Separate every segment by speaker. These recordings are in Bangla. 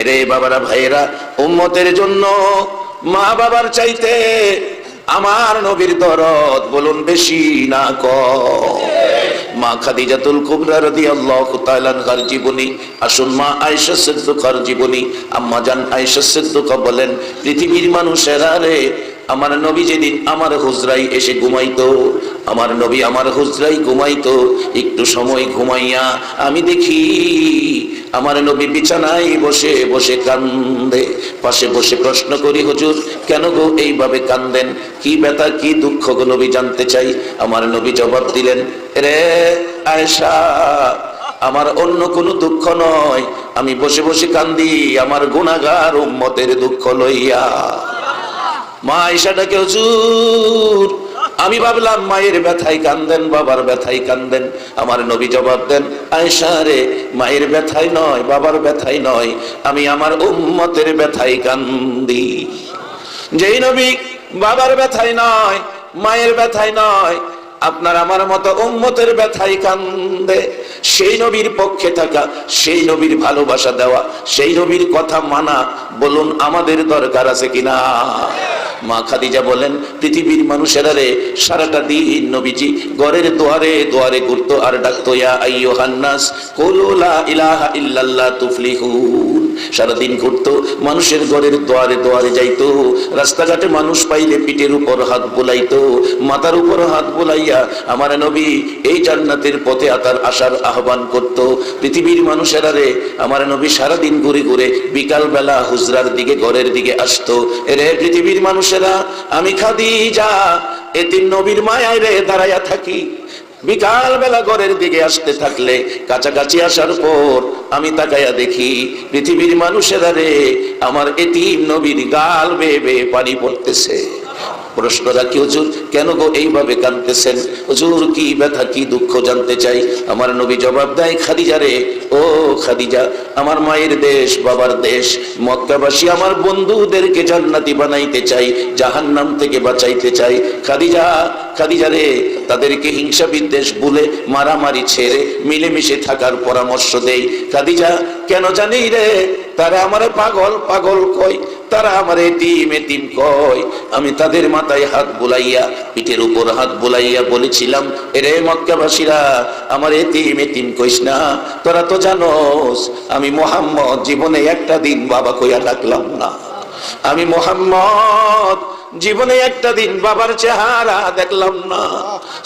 Speaker 1: রে বাবারা, ভাইয়েরা, উম্মতের জন্য মা বাবার চাইতে আমার নবীর দরদ বলুন বেশি না কম? মা খাদিজাতুল কুবরা রাদিয়াল্লাহু তাআলা আনহার জীবনী আসুন, মা আয়েশা সিদ্দিকার জীবনী। আম্মা জান আয়েশা সিদ্দিকা বলেন, পৃথিবীর মানুষেরা রে, আমার নবী যেদিন আমার হুজরায় এসে ঘুমাইতো, আমার নবী আমার হুজরায় ঘুমাইতো, একটু সময় ঘুমাইয়া আমি দেখি আমার নবী বিছানায় বসে বসে কান্দে। পাশে বসে প্রশ্ন করি, হুজুর কেন গো এইভাবে কান্দেন? কি ব্যথা, কি দুঃখ গো নবী জানতে চাই। আমার নবী জবাব দিলেন, রে আয়েশা, আমার অন্য কোনো দুঃখ নয়, আমি বসে বসে কান্দি আমার গুনাহগার উম্মতের দুঃখ লইয়া। মা আয়েশাটাকে, হুজুর আমি ভাবলাম মায়ের ব্যথায় কান্দেন, বাবার ব্যথায় কান্দেন। আমার নবী জবাব দেন, আয়েশা রে, মায়ের ব্যথায় নয়, বাবার ব্যথায় নয়, আমি আমার উম্মতের ব্যথায় কান্দি। যেই নবী বাবার ব্যথায় নয়, মায়ের ব্যথায় নয়, আপনার আমার মতো উম্মতের ব্যথায় কান্দে, সেই নবীর পক্ষে থাকা, সেই নবীর ভালোবাসা দেওয়া, সেই নবীর কথা মানা বলুন আমাদের দরকার আছে কিনা? মা খাদিজা বলেন, পৃথিবীর মানুষেরা রে, সারাটা দিন নবীজি ঘরের দুয়ারে দুয়ারে ঘুরতো আর ডাকতো, ইয়া আইয়ুহান নাস কুলু লা ইলাহা ইল্লাল্লাহ তুফলিহুন। সারাদিন ঘুরতো, মানুষের ঘরের দুয়ারে দুয়ারে যাইতো, রাস্তাঘাটে মানুষ পাইলে পিঠের উপর হাত বুলাইতো, মাথার উপর হাত বুলাইয়া আমার নবী এই জান্নাতের পথে আসার আহ্বান করত। পৃথিবীর মানুষেরা রে, আমার নবী সারাদিন ঘুরে ঘুরে বিকাল বেলা হুজরার দিকে, ঘরের দিকে আসতো। এরে পৃথিবীর মানুষেরা, আমি খাদিজা এতিম নবীর মায়ায় রে দাঁড়াইয়া থাকি, বিকাল বেলা ঘরের দিকে আসতে থাকলে কাছাকাছি আসার পর আমি তাকাইয়া দেখি পৃথিবীর মানুষেরা রে, আমার এতিম নবীর গাল বেয়ে বেয়ে পানি পড়তেছে। প্রশ্ন রাখি, হুজুর কেন গো এইভাবে কাঁদতেছেন? হুজুর কি ব্যথা, কি দুঃখ জানতে চাই। আমার নবী জবাব দেয়, খাদিজা রে, ও খাদিজা, আমার মায়ের দেশ, বাবার দেশ মক্কাবাসী আমার বন্ধুদেরকে জান্নাতি বানাইতে চাই, জাহান্নাম থেকে বাঁচাইতে চাই। খাদিজা, খাদিজা রে, তাদেরকে হিংসা বিদ্বেষ ভুলে মারামারি ছেড়ে মিলেমিশে থাকার পরামর্শ দেই। খাদিজা, কেন জানি রে, তারা আমারে পাগল পাগল কয়, তারা আমার এতিম এতিম কয়। আমি তাদের মাথায় হাত বুলাইয়া, পিঠের উপর হাত বুলাইয়া বলেছিলাম, এরে মক্কাবাসীরা, আমার এতিম এতিম কইস না, তোরা তো জানোস আমি মুহাম্মদ জীবনে একটা দিন বাবা কইয়া ডাকলাম না, আমি মুহাম্মদ জীবনে একটা দিন বাবার চেহারা দেখলাম না,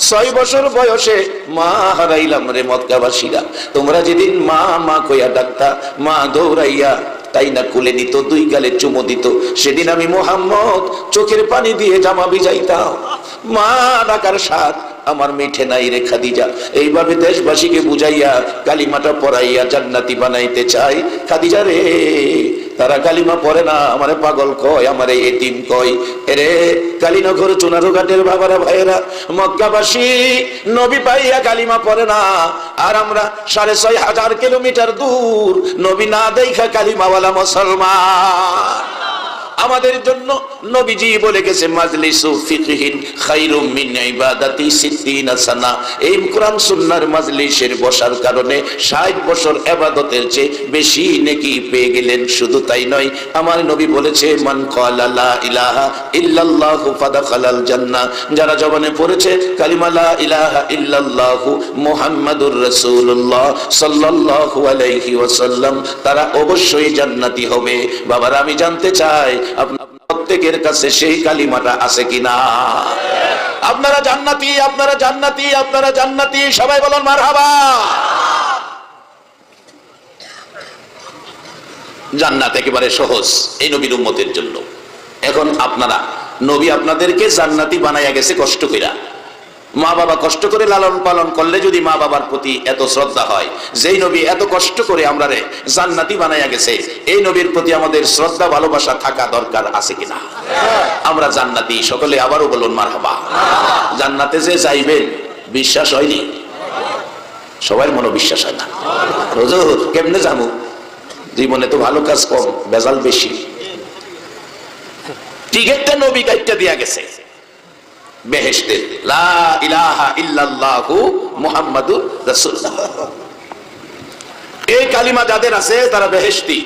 Speaker 1: 6 বছর বয়সে মা হারাইলাম রে মক্কাবাসীরা। তোমরা যেদিন মা মা কইয়া ডাকতা, মা দৌড়াইয়া তাই না কুলে নিত, 2 গালে চুমো দিত, সেদিন আমি মুহাম্মদ চোখের পানি দিয়ে জামা ভিজাইতাম। মা ডাকার স্বাদ আমার মিঠে নাই রে খাদিজা। এইভাবে দেশবাসীকে বুঝাইয়া কালিমাটা পড়াইয়া জান্নাতি বানাইতে চাই। খাদিজা রে, তারা কালিমা পড়ে না, আমারে পাগল কয়, আমারে এতিম কয়। এরে কালীনগর চুনারুঘাটের বাবারা, ভাইয়েরা, মক্কাবাসী নবী পাইয়া কালিমা পড়ে না, আর আমরা 6500 কিলোমিটার দূর নবী না দেখা কালিমাওয়ালা মুসলমান। আমাদের জন্য নবীজি বলে গেছে, মাজলিসু ফিকহিন খায়রুম মিন ইবাদাতি 60 সানা। এই কোরআন সুন্নাহর মাজলিসের বসার কারণে 60 বছর ইবাদতের চেয়ে বেশি নেকি পেয়ে গেলেন। শুধু তাই নয়, আমার নবী বলেছে, মান ক্বালা লা ইলাহা ইল্লাল্লাহু ফাদাখালাল জান্নাহ। যারা জবানে পড়েছে কালিমা লা ইলাহা ইল্লাল্লাহু মুহাম্মাদুর রাসূলুল্লাহ সাল্লাল্লাহু আলাইহি ওয়াসাল্লাম, তারা অবশ্যই জান্নাতি হবে। বাবারা, আমি জানতে চাই প্রত্যেকের কাছে সেই কালিমাটা আছে কিনা? আপনারা জান্নাতি, আপনারা জান্নাতি, আপনারা জান্নাতি, সবাই বলুন মারহাবা। জান্নাত একেবারে সহজ এই নবীর উম্মতের জন্য। এখন আপনারা, নবী আপনাদেরকে জান্নাতি বানাইয়া গেছে কষ্ট কইরা। মা বাবা কষ্ট করে লালন পালন করলে যদি মা বাবার প্রতি এত শ্রদ্ধা হয়, যেই নবী এত কষ্ট করে আমরা রে জান্নাতি বানাইয়া গেছে, এই নবীর প্রতি আমাদের শ্রদ্ধা ভালোবাসা থাকা দরকার আছে কিনা? আমরা জান্নাতি, সকলে আবারও বলুন মারহাবা। জান্নাতে যে যাইবেন বিশ্বাস হয়নি? সবার মনে বিশ্বাস হয় না। হুজুর কেমনে যাবো, জীবনে তো ভালো কাজ কম, বেজাল বেশি। টিকেটটা নবী কাইটটা দিয়া গেছে বেহেশতের, লা ইলাহা ইল্লাল্লাহু মুহাম্মাদুর রাসূলুল্লাহ। এই কালিমা যাদের আছে তারা বেহেশতি,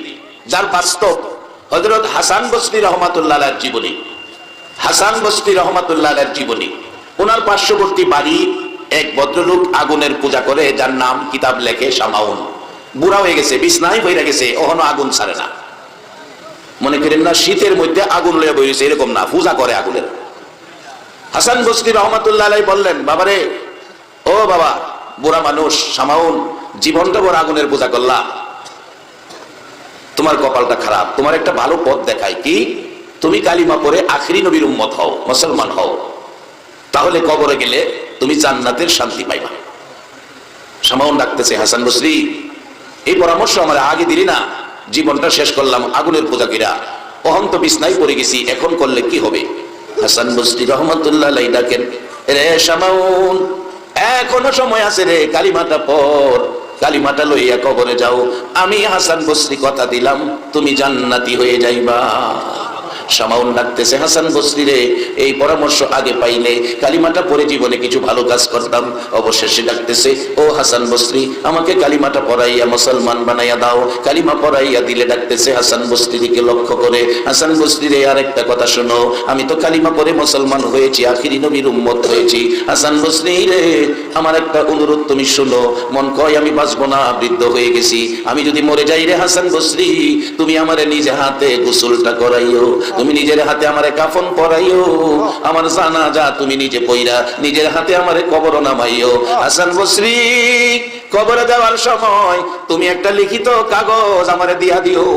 Speaker 1: যার বাস্তব হযরত হাসান বসরি রহমাতুল্লাহ আলাইহির জীবনী। হাসান বসরি রহমাতুল্লাহ আলাইহির জীবনী। ওনার পার্শ্ববর্তী বাড়ি এক ভদ্রলোক আগুনের পূজা করে, যার নাম কিতাব লেখে শামাউন। বুড়া হয়ে গেছে, বিছনায় বইরা গেছে, ওখানে আগুন ছাড়ে না। মনে করেন না শীতের মধ্যে আগুন লয়ে বইছে, এরকম না, পূজা করে আগুনের। হাসান বসরি রহমাতুল্লাহ আলাইহি বললেন, বাবারে, ও বাবা, বুড়া মানুষ শামাউন, জীবনটা বড় আগুনের পূজা করলা, তোমার কপালটা খারাপ। তোমার একটা ভালো পথ দেখাই, কি? তুমি কালিমা পড়ে আখিরি নবীর উম্মত হও, মুসলমান হও, তাহলে কবরে গেলে তুমি জান্নাতের শান্তি পাইবা। শামাউন ডাকতেছে, হাসান বসরি, এই পরামর্শ আমার আগে দিলি না, জীবনটা শেষ করলাম আগুনের পূজা কইরা, অহন তো বিছনায় পড়ে গেছি, এখন করলে কি হবে? হাসান বসরি রহমাতুল্লাহ আলাইহি ডাকেন, রে শামাউন, এখনো সময় আছে রে, কালিমাটা পড়, কালিমাটা লইয়া কবরে যাও, আমি হাসান বসরি কথা দিলাম তুমি জান্নাতি হয়ে যাইবা। শামাউন ডাকতেছে, হাসান বসরি রে, এই পরামর্শ আগে পাইলে কালিমাটা পড়ে জীবনে কিছু ভালো কাজ করতাম। অবশেষে ডাকতেছে, ও হাসান বসরি, আমাকে কালিমাটা পড়াইয়া মুসলমান বানাইয়া দাও। কালিমা পড়াইয়া দিলে ডাকতেছে হাসান বসরিকে লক্ষ্য করে, হাসান বসরি রে, আরেকটা কথা শোনো, আমি তো কালিমা পড়ে মুসলমান হয়েছি, আখিরি নবীর উম্মত হয়েছি। হাসান বসরি রে, আমার একটা অনুরোধ তুমি শোনো। মন কয় আমি বাঁচবো না, বৃদ্ধ হয়ে গেছি, আমি যদি মরে যাই রে হাসান বসরি, তুমি আমারে নিজে হাতে গোসলটা করাইও, তুমি নিজের হাতে আমারে কাফন পরাইও, আমার জানাজা তুমি নিজে পইরা নিজের হাতে আমারে কবর নামাইও। হাসান বসরি, কবরে যাওয়ার সময় তুমি একটা লিখিত কাগজ আমারে দিয়া দিও,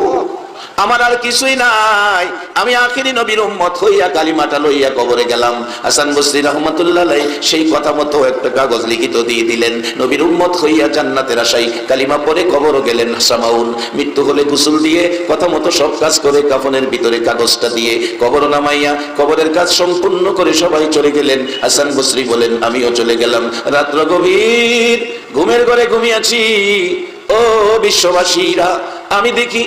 Speaker 1: আমার আর কিছুই নাই, আমি আখিরি নবীর উম্মত হইয়া কালিমাটা লইয়া কবরে গেলাম। হাসান বসরি রহমাতুল্লাহ আলাইহি সেই কথা মতো একটা কাগজ লিখিত দিয়ে দিলেন, নবীর উম্মত হইয়া জান্নাতের আশায় কালিমা পড়ে কবর গেলেন শামাউন। মৃত্যু হলে গোসল দিয়ে কথা মতো সব কাজ করে কাফনের ভিতরে কাগজটা দিয়ে কবর নামাইয়া কবরের কাজ সম্পূর্ণ করে সবাই চলে গেলেন। হাসান বসরি বলেন, আমিও চলে গেলাম। রাত্র গভীর, ঘুমের ঘরে ঘুমিয়েছি। ও বিশ্ববাসীরা, আমি দেখি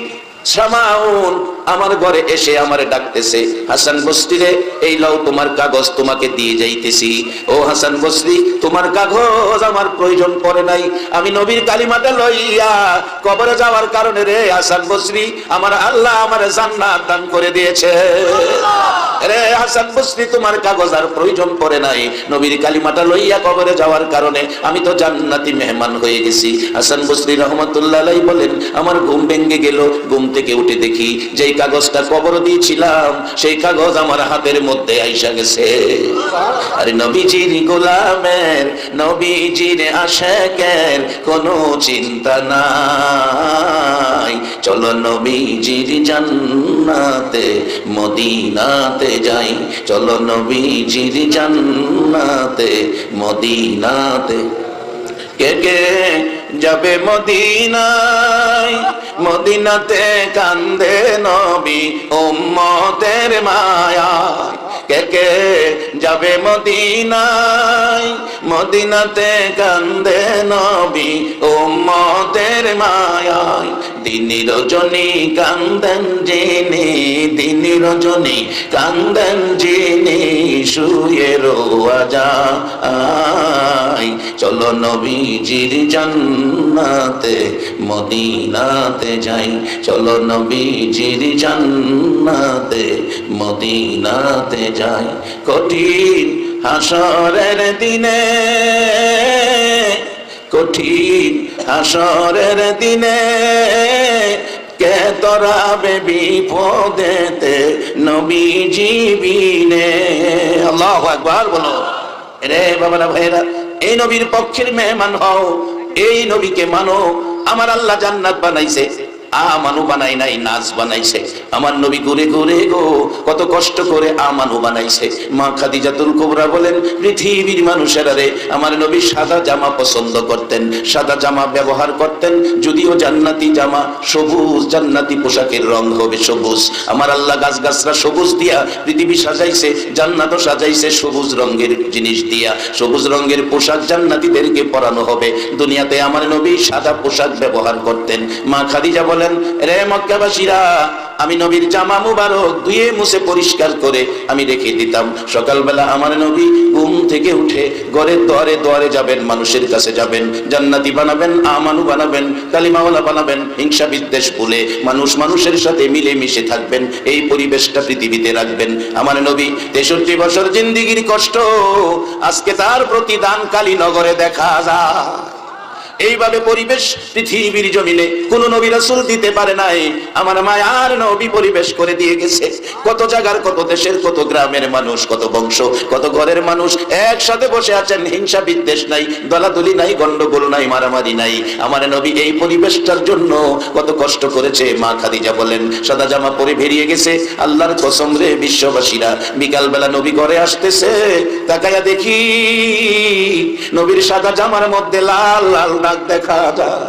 Speaker 1: শামাউন আমার ঘরে এসে আমারে ডাকতেছে, হাসান বসরি রে, এই লও তোমার কাগজ, তোমাকে দিয়ে যাইতেছি। ও হাসান বসরি, তোমার কাগজ আমার প্রয়োজন পড়ে নাই, আমি নবীর কালিমাটা লইয়া কবরে যাওয়ার কারণে রে হাসান বসরি, আমার আল্লাহ আমারে জান্নাত দান করে দিয়েছে। রে হাসান বসরি, তোমার কাগজ আর প্রয়োজন পড়ে নাই, নবীর কালিমাটা লইয়া কবরে যাওয়ার কারণে আমি তো জান্নাতি মেহমান হয়ে গেছি। হাসান বসরি রহমাতুল্লাহ আলাইহি বলেন, আমার ঘুম ভেঙে গেল, ঘুম থেকে উঠে দেখি যে কাগজটা কবর দিয়েছিলাম সেই কাগজ আমার হাতের মধ্যে আইসা গেছে। আরে নবীজির গোলামের, নবীজির আশিকের কোনো চিন্তা নাই, চলো নবীজির জান্নাতে মদিনাতে যাই, চলো নবীজির জান্নাতে মদিনাতে। কে কে যাবে মদিনায়, মদিনাতে কান্দে নবী উম্মতের মায়া। কে কে যাবে মদিনায়, মদিনাতে কান্দে নবী উম্মতের মায়ায়। দিনী রজনী কান্দেন যিনি, দিনী রজনী কান্দেন যিনি, শুয়ে রোয়া যায়, চলো নবীজির জান্নাতে মদিনাতে যাই, চলো নবীজির জান্নাতে মদিনাতে যাই। কঠিন হাসরের দিনে, কঠিন হাসরের দিনে, কে তরাবে বিপদেতে নবীজি বিনে। আল্লাহু আকবার বলো। রে বাবারা ভাইরা, এই নবীর পক্ষের মেহমান হও, এই নবীকে মানো। আমার আল্লাহ জান্নাত বানাইছে, আমানু বানাই নাই, নাজ বানাইছে। আমার নবী ঘুরে ঘুরে গো কত কষ্ট করে আমানু বানাইছে। মা খাদিজাতুল কুবরা বলেন, পৃথিবীর মানুষেরা রে, আমার নবী সাদা জামা পছন্দ করতেন, সাদা জামা ব্যবহার করতেন, যদিও জান্নাতি জামা সবুজ, জান্নাতি পোশাকের রং হবে সবুজ। আমার আল্লাহ গাছ গাছরা সবুজ দিয়া পৃথিবী সাজাইছে, জান্নাতও সাজাইছে সবুজ রঙের জিনিস দিয়া। সবুজ রঙের পোশাক জান্নাতীদেরকে পরানো হবে। দুনিয়াতে আমার নবী সাদা পোশাক ব্যবহার করতেন। মা খাদিজা বলেন, বলেন, রে মক্কাবাসীরা, আমি নবীর জামা মুবারক ধুয়ে মুছে পরিষ্কার করে আমি রেখে দিতাম। সকালবেলা আমার নবী ঘুম থেকে উঠে ঘরের দুয়ারে দুয়ারে যাবেন, মানুষের কাছে যাবেন, জান্নাতি বানাবেন, আমানু বানাবেন, কালিমাওয়ালা বানাবেন, হিংসা বিদ্বেষ ভুলে মানুষ মানুষের সাথে মিলে মিশে থাকবেন, এই পরিবেশটা পৃথিবীতে রাখবেন। আমার নবী 63 বছর জিন্দিগির কষ্ট আজকে তার প্রতিদান কালীনগরে দেখা যায়। এইভাবে পরিবেশ পৃথিবীর জমিনে কোন নবী রাসূল দিতে পারে নাই। আমার মায়ার নবী পরিবেশ করে দিয়ে গেছে। কত জায়গার, কত দেশের, কত গ্রামের মানুষ, কত বংশ, কত ঘরের মানুষ একসাথে বসে আছেন, হিংসা বিদ্বেষ নাই, দলাদলি নাই, গন্ডগোল নাই, মারামারি নাই। আমার নবী এই পরিবেশটার জন্য কত কষ্ট করেছে। মা খাদিজা বলেন, সাদা জামা পরে বেরিয়ে গেছে। আল্লাহর কসম রে বিশ্ববাসীরা, বিকাল বেলা নবী ঘরে আসতেছে, তাকায়া দেখি নবীর সাদা জামার মধ্যে লাল লাল দাগ দেখা যায়।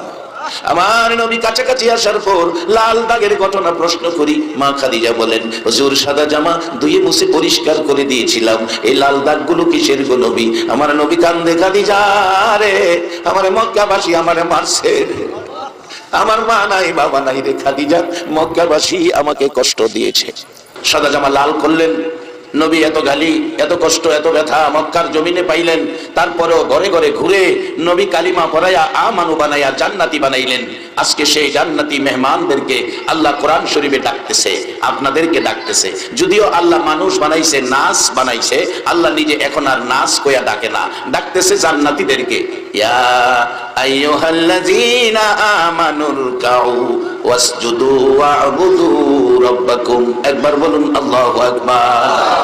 Speaker 1: আমার নবী কাছাকাছি আসার পর লাল দাগের ঘটনা প্রশ্ন করি। মা খাদিজা বলেন, হুজুর সাদা জামা ধুয়ে মুছে পরিষ্কার করে দিয়েছিলাম, এই লাল দাগগুলো কিসের গো নবী? আমার নবী কান্দে, খাদিজা রে, আমার মক্কাবাসী আমারে মারছে, আমার মা নাই বাবা নাই রে খাদিজা, মক্কাবাসী আমাকে কষ্ট দিয়েছে। সাদা জামা লাল করলেন। নবী এত গালি, এত কষ্ট, এত ব্যথা মক্কার জমিনে পাইলেন, তারপরেও ঘরে ঘরে ঘুরে নবী কালিমা পড়াইয়া আমানু বানাইয়া জান্নাতি বানাইলেন। আজকে সেই জান্নাতি মেহমানদেরকে আল্লাহ কোরআন শরীফে ডাকতেছে, আপনাদেরকে ডাকতেছে। যদিও আল্লাহ মানুষ বানাইছে, নাস বানাইছে, আল্লাহ নিজে এখন আর নাস কইয়া ডাকে না, ডাকতেছে জান্নাতীদেরকে। ইয়া আইয়ুহাল্লাযীনা আমানুর কাউ ওয়াসজুদু ওয়া'বুদু রাব্বাকুম। একবার বলুন আল্লাহু আকবার।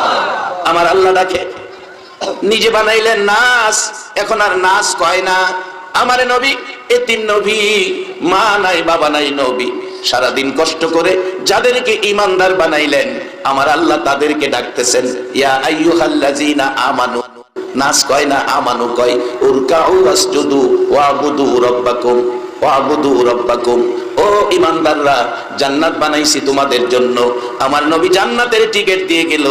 Speaker 1: আমার আল্লাহ ডাকে, নিজে বানাইলেন নাস, এখন আর নাস কয় না। আমার নবী এতিম নবী, মা নাই বাবা নাই নবী, সারাদিন কষ্ট করে যাদেরকে ঈমানদার বানাইলেন আমার আল্লাহ তাদেরকে ডাকতেছেন, ইয়া আইয়ুহাল্লাযীনা আমানু। নাস কয় না, আমানু কয়। উরকাউ ওয়াসজুদু ওয়া'বুদু রাব্বাকুম ওয়া'বুদু রাব্বাকুম। ও ঈমানদাররা, জান্নাত বানাইছি তোমাদের জন্য। আমার নবী জান্নাতের টিকিট দিয়ে গেল,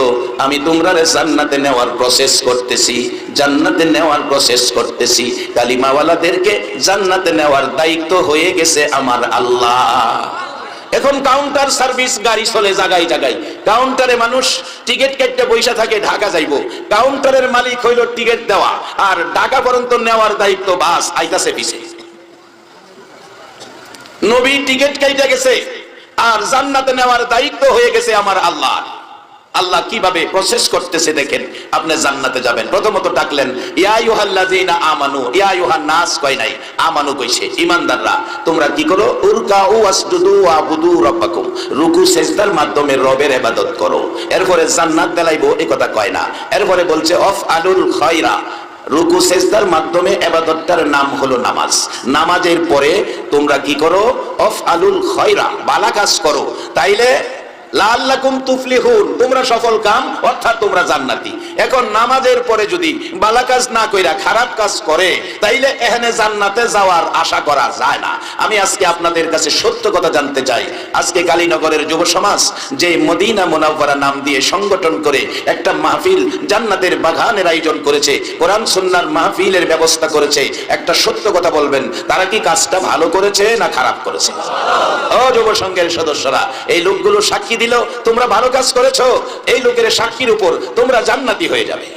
Speaker 1: আমি তোমরারে জান্নাতে নেওয়ার প্রসেস করতেছি, জান্নাতে নেওয়ার প্রসেস করতেছি। কালিমাওয়ালাদেরকে জান্নাতে নেওয়ার দায়িত্ব হয়ে গেছে আমার আল্লাহ। এখন কাউন্টার সার্ভিস গাড়ি চলে জায়গায় জায়গায়, কাউন্টারে মানুষ টিকিট কেটে বৈশা থাকে ঢাকা যাইবো, কাউন্টারের মালিক হইল টিকিট দেওয়া, আর ঢাকা পর্যন্ত নেওয়ার দায়িত্ব বাস আইতাছে পিছে। নবী টিকিট কেটে গেছে, আর জান্নাতে নেওয়ার দায়িত্ব হয়ে গেছে আমার আল্লাহ। আল্লাহ কিভাবে প্রসেস করতেছে দেখেন। আপনি জান্নাতে যাবেন, প্রথমত ডাকলেন ইয়া আইয়ুহাল্লাযীনা আমানু, ইয়া আইয়ুহান নাস কয় নাই, আমানু কইছে। ঈমানদাররা তোমরা কি করো? উরকাউ ওয়াসজুদু ওয়া'বুদু রাব্বাকুম, রুকু সিজদার মাধ্যমে রবের ইবাদত করো। এরপরে জান্নাত দেলাইবো এই কথা কয় না, এরপরে বলছে আফআলুল খায়রা। রুকু সিজদার মাধ্যমে ইবাদতটার নাম হলো নামাজ। নামাজের পরে তোমরা কি করো? আফআলুল খায়রা, ভালো কাজ করো, তাইলে লাআল্লাকুম তুফলিহুন, তোমরা সফল কাম, অর্থাৎ তোমরা জান্নাতি। এখন নামাজের পরে যদি ভালো কাজ না কইরা খারাপ কাজ করে, তাইলে এখানে জান্নাতে যাওয়ার আশা করা যায় না। আমি আজকে আপনাদের কাছে সত্য কথা জানতে চাই। আজকে কালীনগরের যুব সমাজ যে মদিনা মুনাওয়ারা নাম দিয়ে সংগঠন করে একটা মাহফিল, জান্নাতের বাগানের আয়োজন করেছে, কোরআন সুন্নাহর মাহফিলের ব্যবস্থা করেছে, একটা সত্য কথা বলবেন, তারা কি কাজটা ভালো করেছে না খারাপ করেছে? ও যুব সংঘের সদস্যরা, এই লোকগুলো সাক্ষী দিল তোমরা ভালো কাজ করেছো, এই লোকের সাক্ষীর উপর তোমরা জান্নাতি হয়ে যাবে।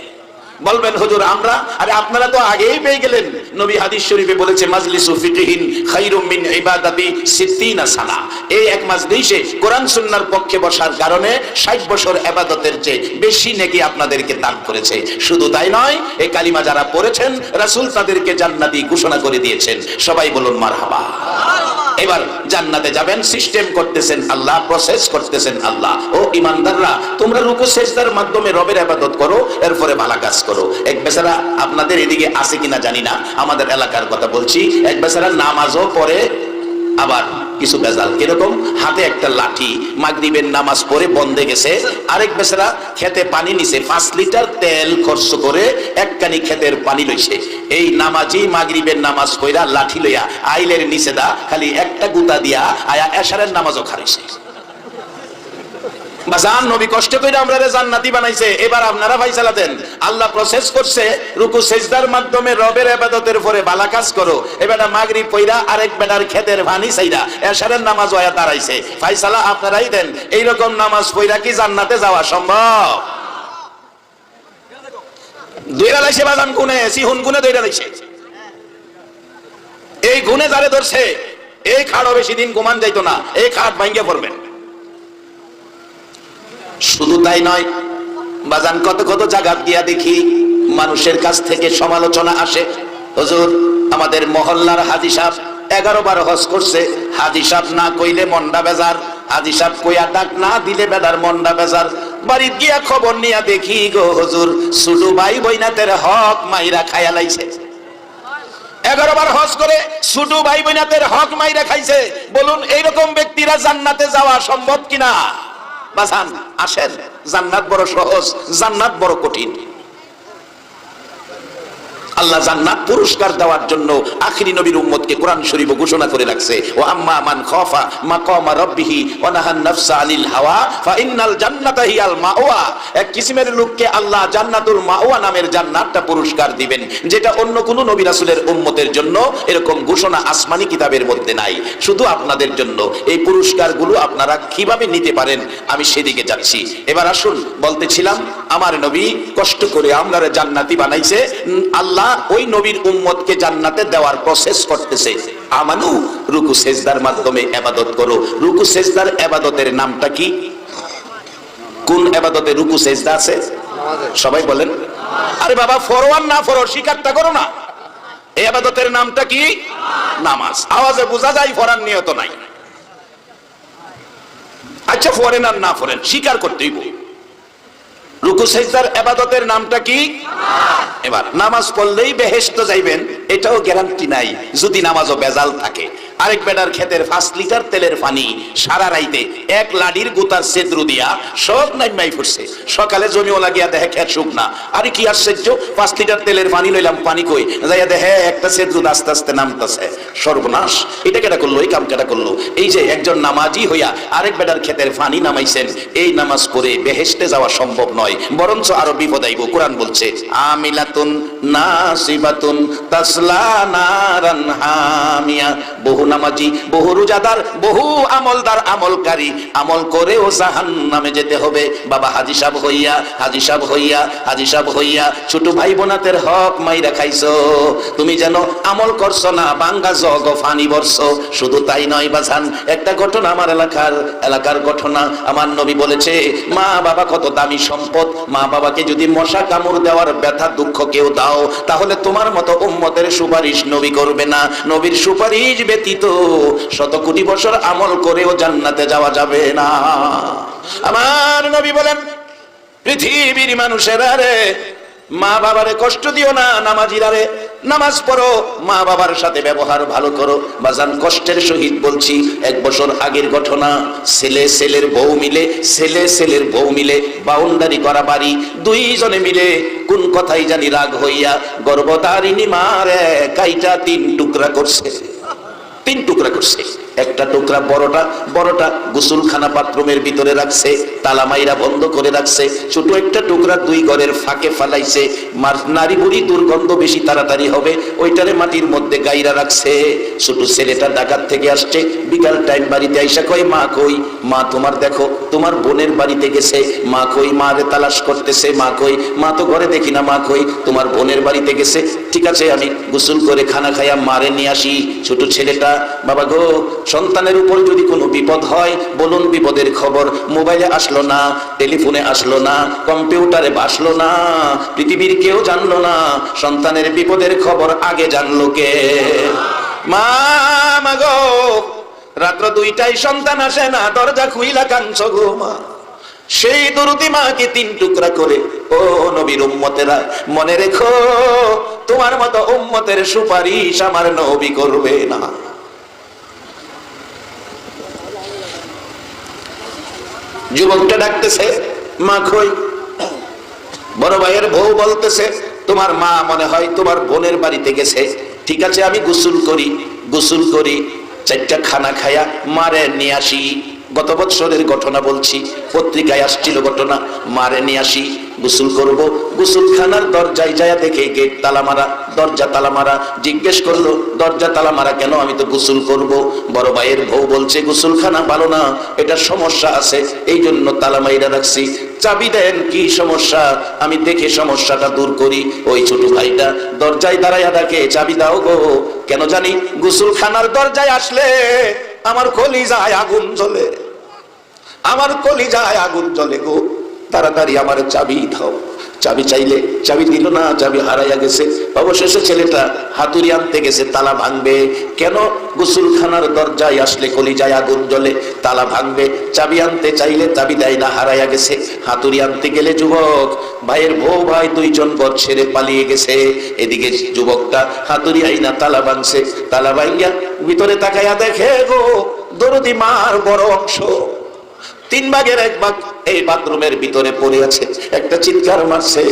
Speaker 1: বলবেন হুজুর আমরা, আরে আপনারা তো আগেই পেয়ে গেলেন। নবী হাদিস শরীফে বলেছে মাজলিসু ফিকহিন খায়রুম মিন ইবাদাতি 60 সানা। এই এক মাজলিসে কোরআন সুন্নাহর পক্ষে বসার কারণে 60 বছর ইবাদতের চেয়ে বেশি নেকি আপনাদেরকে দান করেছে। শুধু তাই নয়, এই কালিমা যারা পড়েছেন রাসূল তাদেরকে জান্নাতি ঘোষণা করে দিয়েছেন। সবাই বলুন মারহাবা। এবার জান্নাতে যাবেন, সিস্টেম করতেছেন আল্লাহ, প্রসেস করতেছেন আল্লাহ। ও ঈমানদাররা, তোমরা রুকু সিজদার মাধ্যমে রবের ইবাদত করো, এরপরে ভালো কাজ করো। এক বেচারা আপনাদের এদিকে আছে কিনা জানি না, আমাদের এলাকার কথা বলছি, এক বেচারা নামাজও পড়ে, আবার কিছু বেজাল কিরকম, হাতে একটা লাঠি, মাগরিবের নামাজ পড়ে বন্ধে গেছে, আরেক বেচারা খেতে পানি নিছে, 5 লিটার তেল খরচ করে একখানি ক্ষেতের পানি লইছে। এই নামাজি মাগরিবের নামাজ পড়া লাঠি লইয়া আইলের নিচে দা খালি একটা গুতা দিয়া আয়া এশারের নামাজও খারিছে। বাজান নবী কষ্ট করে আমরারে জান্নাতি বানাইছে, এবার আপনারা ফাইসালা দেন। আল্লাহ প্রসেস করছে রুকু সেজদার মাধ্যমে রবের ইবাদতের পরে ভালো কাজ করো। এবারে মাগরিব পয়রা আরেক বেটার খেতের ভানি চাইরা এশারের নামাজ হয়ে দাঁড়াইছে, ফাইসালা আপনারাই দেন। এইরকম নামাজ পয়রা কি জান্নাতে যাওয়া সম্ভব? দুইরা লাইছে বাজান গুনে, সিহুন গুনে দুইরা লাইছে। এই গুনে যারে ধরছে এই খাটও বেশি দিন ঘুমান যাইতো না, এই খাট ভাঙ্গে পড়বেন। শুধু তাই নয় বাজান, কত কত জায়গা দিয়া দেখি মানুষের কাছ থেকে সমালোচনা আসে। হুজুর আমাদের মহল্লার হাজী সাহেব 11-12 হজ করছে, হাজী সাহেব না কইলে মন্ডা বেজার, হাজী সাহেব কইয়া ডাক না দিলে বেদার মন্ডা বেজার। বাড়িতে গিয়া খবর নিয়া দেখি গো হুজুর ছোট ভাই বইনাতের হক মাইরা খায়া লাইছে। 11-12 হজ করে ছোট ভাই বইনাতের হক মাইরা খাইছে। বলুন এইরকম ব্যক্তিরা জান্নাতে যাওয়া সম্ভব কিনা? বাজান আসেন, জান্নাত বড় সহজ, জান্নাত বড় কঠিন। আল্লাহ জান্নাত পুরস্কার দেওয়ার জন্য আখিরি নবীর উম্মতকে কোরআন শরীফ ঘোষণা করে রাখছে, ওয়া আম্মা মান খাফা মাকামা রাব্বিহি ওয়া নাহান নাফসা আনিল হাওয়া ফাইন্নাল জান্নাতা হিয়াল মাওয়া। এক কিসিমের লোককে আল্লাহ জান্নাতুল মাওয়া নামের জান্নাতটা পুরস্কার দিবেন, যেটা অন্য কোন নবী রাসূলের উম্মতের জন্য এরকম ঘোষণা আসমানি কিতাবের মধ্যে নাই, শুধু আপনাদের জন্য। এই পুরস্কারগুলো আপনারা কিভাবে নিতে পারেন আমি সেদিকে যাচ্ছি। এবার আসুন, বলতেছিলাম আমার নবী কষ্ট করে আমরারে জান্নাতি বানাইছে। আল্লাহ ওই নবীর উম্মতকে জান্নাতে দেওয়ার প্রসেস করতেছে। আমানু রুকু সেজদার মাধ্যমে ইবাদত করো। রুকু সেজদার ইবাদতের নামটা কি? কোন ইবাদতে রুকু সেজদা আছে? সবাই বলেন। আরে বাবা ফরওয়ান না ফরো শিকারটা করো না। এই ইবাদতের নামটা কি? নামাজ। আওয়াজে বোঝা যায় ফরান নিয়ত নাই। আচ্ছা ফরেন আর না ফরেন স্বীকার করতেই বল। রুকু সেজদার ইবাদতের নামটা কি? এবার নামাজ পড়লেই বেহেশত যাইবেন এটাও গ্যারান্টি নাই, যদি নামাজও বেজাল থাকে। আরেক বেটার ক্ষেতের 5 লিটার তেলের পানি সারা রাইতে এক লাডির গুতার সেদ্রু দিয়া সব নাইমাই ফুটছে। সকালে জমিও লাগিয়া দেখে খেত শুকনা। আরে কি আশ্চর্য, 5 লিটার তেলের পানি লইলাম, পানি কই যাইয়া দেখে একটা সেদ্রু আস্তে আস্তে নামতেছে। সর্বনাশ, এটা কেটা করলো, এই কাম কেটা করলো? এই যে একজন নামাজি হইয়া আরেক বেটার ক্ষেতের পানি নামাইছেন, এই নামাজ পড়ে বেহেশতে যাওয়া সম্ভব নয়, বরঞ্চ আরো বিপদ আইব। কোরআন বলছে আমিলাতুন নাসিবাতুন তাসলা নারান হামিয়া। বহু নামাজি, বহু রোজাদার, বহু আমলদার, আমলকারী আমল করেও জাহান্নামে যেতে হবে। বাবা হাজী সাহেব হইয়া, হাজী সাহেব হইয়া, হাজী সাহেব হইয়া ছোট ভাই বোনাতের হক মাইরা খাইছো। তুমি যেন আমল করছো না, বাঙ্গা জগ ফানি বরছো। শুধু তাই নয় বাজান, একটা ঘটনা আমার এলাকার ঘটনা। আমার নবী বলেছে মা বাবা কত দামি সম্পদ। মা বাবাকে যদি মশা কামড় দেওয়ার ব্যথা দুঃখ কেউ দাও, তাহলে তোমার মতো উম্মতের সুপারিশ নবী করবে না। নবীর সুপারিশ ব্যতীত 100 কোটি বছর আমল করেও জান্নাতে যাওয়া যাবে না। আমার নবী বলেন পৃথিবীর মানুষেরা রে, মা বাবারে কষ্ট দিও না। নামাজিরা রে, নামাজ পড়ো, মা বাবার সাথে ব্যবহার ভালো করো। বাজান কষ্টের সহিত বলছি, 1 বছর আগের ঘটনা। ছেলের বউ মিলে বাউন্ডারি করা বাড়ি, 2 জনে মিলে কোন কথাই জানি রাগ হইয়া গর্ভধারিণী মারে কাইটা 3 টুকরা করছে। 3 টুকরা করছে। একটা টুকরা বড়টা গোসলখানা বাথরুমের ভিতরে রাখছে, তালা মাইরা বন্ধ করে রাখছে। ছোট একটা টুকরা 2 ঘরের ফাঁকে ফালাইছে। নারী বুড়ি দুর্গন্ধ বেশি তাড়াতাড়ি হবে, ওইটারে মাটির মধ্যে গাইরা রাখছে। ছোট ছেলেটা ঢাকা থেকে আসছে, বিকাল টাইম বাড়িতে আইসা কয় মা কই? মা তোমার দেখো তোমার বোনের বাড়িতে গেছে। মা কই? মা রে তালাশ করতেছে। মা কই? মা তো ঘরে দেখি না। মা কই? তোমার বোনের বাড়িতে গেছে। ঠিক আছে আমি গোসল করে খানা খাইয়া মারে নিয়ে আসি। ছোট ছেলেটা, বাবা গো সন্তানের উপর যদি কোনো বিপদ হয় বলুন বিপদের খবর মোবাইলে আসলো না, টেলিফোনে আসলো না, কম্পিউটারে আসলো না, পৃথিবীর কেউ জানলো না। সন্তানের বিপদের খবর আগে জানলো কে? মা গো রাত্র 2টায় সন্তান আসে না, দরজা খুইলা কাঁদছো গো মা। সেই দরদি মাকে 3 টুকরা করে। ও নবীর উম্মতেরা মনে রেখো, তোমার মতো উম্মতের সুপারিশ আমার নবী করবে না। যুবকটা ডাকতেছে মা কই? বড় ভাইয়ের বউ বলতেছে তোমার মা মনে হয় তোমার বোনের বাড়িতে গেছে। ঠিক আছে আমি গোসল করি 4টা খানা খায়া মারে নিয়ে আসি। গত বৎসরের ঘটনা বলছি, পত্রিকায় আসছিল ঘটনা। মারে নিয়ে আসি, গোসল করব, গোসলখানার দরজায় যায় দেখে গেট তালা মারা, দরজা তালা মারা। জিজ্ঞেস করলো দরজা তালা মারা কেন? আমি তো গোসল করব। বড় ভাইয়ের বউ বলছে গোসলখানা ভালো না, এটা সমস্যা আছে, এই জন্য তালা মাইরা রাখছি। চাবি দেন, কি সমস্যা আমি দেখে সমস্যাটা দূর করি। ওই ছোট ভাইটা দরজায় দাঁড়াইয়া ডাকে, চাবি দাও গো। কেন জানি গোসলখানার দরজায় আসলে আমার কলিজায় আগুন জ্বলে, আমার কলিজায় আগুন জ্বলে গো। তাড়াতাড়ি আমার চাবি দাও। চাবি চাইলে চাবি দিল না, চাবি হারাইয়া গেছে। অবশেষে ছেলেটা হাতুড়ি আনতে গেছে তালা ভাঙবে। কেন? গোসলখানার দরজায় আসলে কলিজায় আগুন জ্বলে, তালা ভাঙবে। চাবি আনতে চাইলে চাবি দেয় না, হারাইয়া গেছে। হাতুড়ি আনতে গেলে যুবক ভাইয়ের বউ ভাই দুইজন ঘর ছেড়ে পালিয়ে গেছে। এদিকে যুবকটা হাতুড়ি আইনা তালা ভাঙছে। তালা ভাঙিয়া ভিতরে তাকাইয়া দেখে গো দরদি মার বড় অংশ 3 ভাগের 1 ভাগ এই বাথরুমের ভিতরে পড়ে আছে। একটা চিৎকার মারছে,